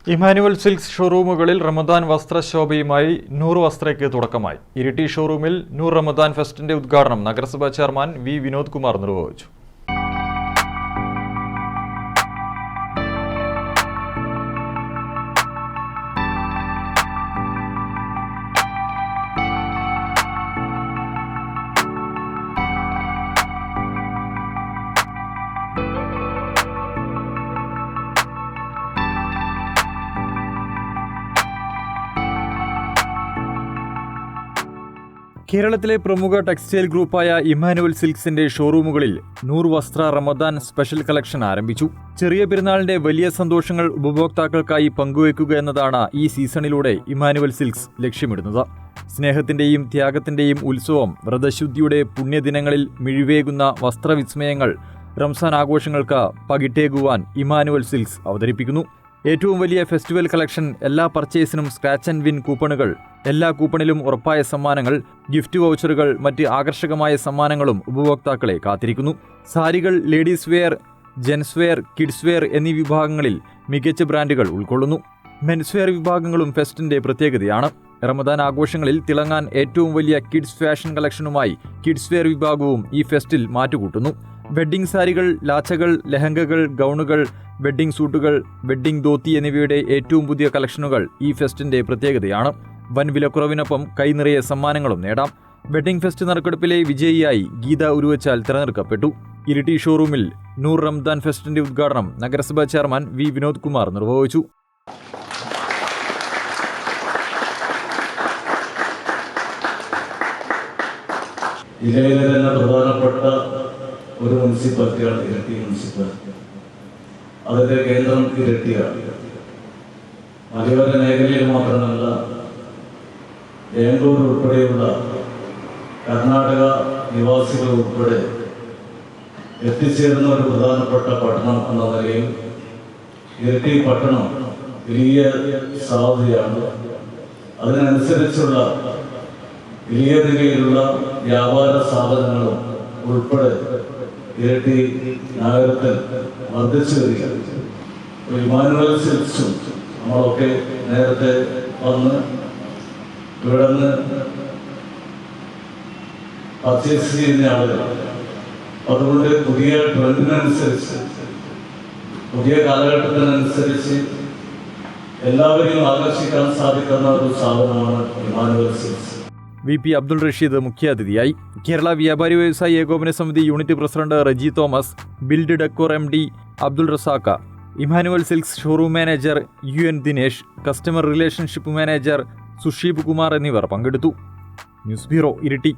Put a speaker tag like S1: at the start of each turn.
S1: Emmanuel silks ഷോറൂമുകളിൽ Ramadan വസ്ത്രശോഭയുമായി നൂർ വസ്ത്രയ്ക്ക് തുടക്കമായി. ഇരിട്ടി ഷോറൂമിൽ നൂർ റമദാൻ ഫെസ്റ്റിന്റെ ഉദ്ഘാടനം നഗരസഭാ ചെയർമാൻ വി വിനോദ് കുമാർ നിർവഹിച്ചു. കേരളത്തിലെ പ്രമുഖ ടെക്സ്റ്റൈൽ ഗ്രൂപ്പായ ഇമാനുവൽ സിൽക്സിന്റെ ഷോറൂമുകളിൽ നൂർ വസ്ത്ര റമദാൻ സ്പെഷ്യൽ കളക്ഷൻ ആരംഭിച്ചു. ചെറിയ പെരുന്നാളിന്റെ വലിയ സന്തോഷങ്ങൾ ഉപഭോക്താക്കൾക്കായി പങ്കുവയ്ക്കുക എന്നതാണ് ഈ സീസണിലൂടെ ഇമാനുവൽ സിൽക്സ് ലക്ഷ്യമിടുന്നത്. സ്നേഹത്തിന്റെയും ത്യാഗത്തിന്റെയും ഉത്സവം, വ്രതശുദ്ധിയുടെ പുണ്യദിനങ്ങളിൽ മിഴിവേകുന്ന വസ്ത്രവിസ്മയങ്ങൾ റംസാൻ ആഘോഷങ്ങൾക്ക് പകിട്ടേകുവാൻ ഇമാനുവൽ സിൽക്സ് അവതരിപ്പിക്കുന്നു. ഏറ്റവും വലിയ ഫെസ്റ്റിവൽ കളക്ഷൻ, എല്ലാ പർച്ചേസിനും സ്ക്രാച്ച് ആൻഡ് വിൻ കൂപ്പണുകൾ, എല്ലാ കൂപ്പണിലും ഉറപ്പായ സമ്മാനങ്ങൾ, ഗിഫ്റ്റ് വൗച്ചറുകൾ, മറ്റ് ആകർഷകമായ സമ്മാനങ്ങളും ഉപഭോക്താക്കളെ കാത്തിരിക്കുന്നു. സാരികൾ, ladies wear, gents wear, kids wear എന്നീ വിഭാഗങ്ങളിൽ മികച്ച ബ്രാൻഡുകൾ ഉൾക്കൊള്ളുന്നു. മെൻസ് വെയർ വിഭാഗങ്ങളും ഫെസ്റ്റിന്റെ പ്രത്യേകതയാണ്. റമദാൻ ആഘോഷങ്ങളിൽ തിളങ്ങാൻ ഏറ്റവും വലിയ കിഡ്സ് ഫാഷൻ കളക്ഷനുമായി കിഡ്സ് വെയർ വിഭാഗവും ഈ ഫെസ്റ്റിൽ മാറ്റുകൂട്ടുന്നു. വെഡ്ഡിംഗ് സാരികൾ, ലാച്ചകൾ, ലെഹങ്കകൾ, ഗൗണുകൾ, വെഡ്ഡിംഗ് സൂട്ടുകൾ, വെഡ്ഡിംഗ് ധോത്തി എന്നിവയുടെ ഏറ്റവും പുതിയ കളക്ഷനുകൾ ഈ ഫെസ്റ്റിന്റെ പ്രത്യേകതയാണ്. വൻ വിലക്കുറവിനൊപ്പം കൈനിറയെ സമ്മാനങ്ങളും നേടാം. വെഡ്ഡിംഗ് ഫെസ്റ്റ് നറുക്കെടുപ്പിലെ വിജയിയായി ഗീത ഉരുവച്ചാൽ തിരഞ്ഞെടുക്കപ്പെട്ടു. ഇരിട്ടി ഷോറൂമിൽ നൂർ റംദാൻ ഫെസ്റ്റിന്റെ ഉദ്ഘാടനം നഗരസഭാ ചെയർമാൻ വി വിനോദ് കുമാർ നിർവഹിച്ചു.
S2: ജില്ലയിലെ തന്നെ പ്രധാനപ്പെട്ട ഒരു മുനിസിപ്പാലിറ്റിയാണ് ഇരിട്ടി മുനിസിപ്പാലിറ്റി. അതിന്റെ കേന്ദ്രം ഇരിട്ടിയാണ്. മലയോര മേഖലയിൽ മാത്രമല്ല, ബാംഗ്ലൂർ ഉൾപ്പെടെയുള്ള കർണാടക നിവാസികൾ ഉൾപ്പെടെ എത്തിച്ചേരുന്ന ഒരു പ്രധാനപ്പെട്ട പട്ടണം എന്ന നിലയിൽ ഇരിട്ടി പട്ടണം വലിയ സാധ്യതയാണ്. അതിനനുസരിച്ചുള്ള വലിയ നിലയിലുള്ള വ്യാപാര സ്ഥാപനങ്ങളും ഉൾപ്പെടെ ഇരട്ടി നഗരത്തിൽ വർദ്ധിച്ചു വരികയാണ്. ഇമാനുവൽ സിൽക്സും നമ്മളൊക്കെ നേരത്തെ വന്ന് ഇവിടെ നിന്ന് പർച്ചേസ് ചെയ്യുന്ന ആളുകൾ. അതുകൊണ്ട് പുതിയ ട്രെൻഡിനനുസരിച്ച്, പുതിയ കാലഘട്ടത്തിനനുസരിച്ച് എല്ലാവരെയും ആകർഷിക്കാൻ സാധിക്കുന്ന ഒരു സ്ഥാപനമാണ് Emmanuel silks.
S1: V P Abdul Rasheed മുഖ്യാതിഥിയായി. കേരള വ്യാപാരി വ്യവസായി ഏകോപന സമിതി unit president Reji Thomas, build decor MD Abdul Razak, Emmanuel silks showroom manager UN Dinesh, customer relationship manager Susheeb Kumar എന്നിവർ പങ്കെടുത്തു. News bureau, Iritty.